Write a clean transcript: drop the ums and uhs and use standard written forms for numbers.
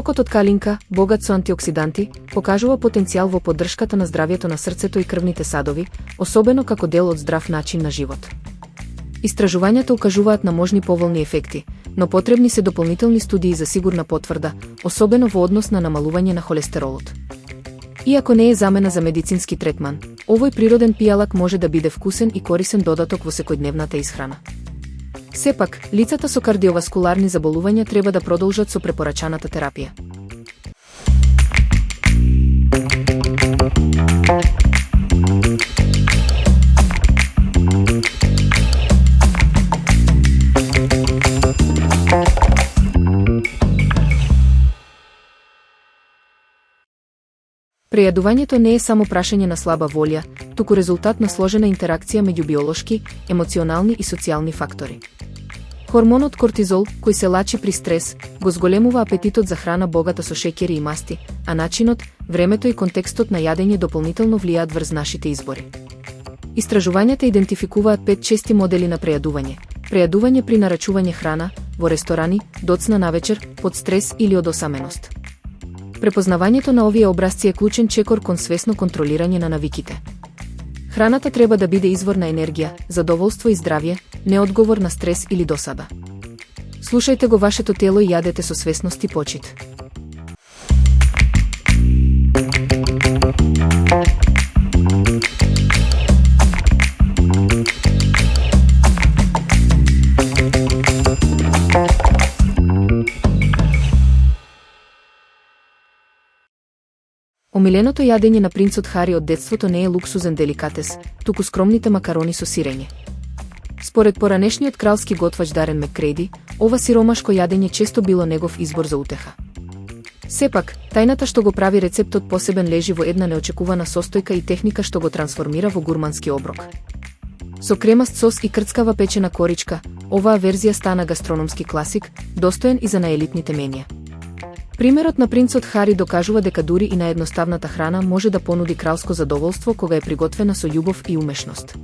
Сокот од калинка, богат со антиоксиданти, покажува потенцијал во поддршката на здравјето на срцето и крвните садови, особено како дел од здрав начин на живот. Истражувањата укажуваат на можни поволни ефекти, но потребни се дополнителни студии за сигурна потврда, особено во однос на намалување на холестеролот. Иако не е замена за медицински третман, овој природен пијалак може да биде вкусен и корисен додаток во секојдневната исхрана. Сепак, лицата со кардиоваскуларни заболувања треба да продолжат со препорачаната терапија. Прејадувањето не е само прашање на слаба волја, туку резултат на сложена интеракција меѓу биолошки, емоционални и социјални фактори. Хормонот кортизол, кој се лачи при стрес, го зголемува апетитот за храна богата со шеќери и масти, а начинот, времето и контекстот на јадење дополнително влијаат врз нашите избори. Истражувањата идентификуваат 5 чести модели на прејадување. Прејадување при нарачување храна, во ресторани, доцна навечер, под стрес или од осаменост. Препознавањето на овие образци е клучен чекор кон свесно контролирање на навиките. Храната треба да биде извор на енергија, задоволство и здравје, не одговор на стрес или досада. Слушајте го вашето тело и јадете со свесност и почит. Омиленото јадење на принцот Хари од детството не е луксузен деликатес, туку скромните макарони со сирење. Според поранешниот кралски готвач Дарен Меккреди, ова сиромашко јадење често било негов избор за утеха. Сепак, тајната што го прави рецептот посебен лежи во една неочекувана состојка и техника што го трансформира во гурмански оброк. Со кремаст сос и крцкава печена коричка, оваа верзија стана гастрономски класик, достоен и за наелитните менија. Примерот на принцот Хари докажува дека дури и наедноставната храна може да понуди кралско задоволство кога е приготвена со љубов и умешност.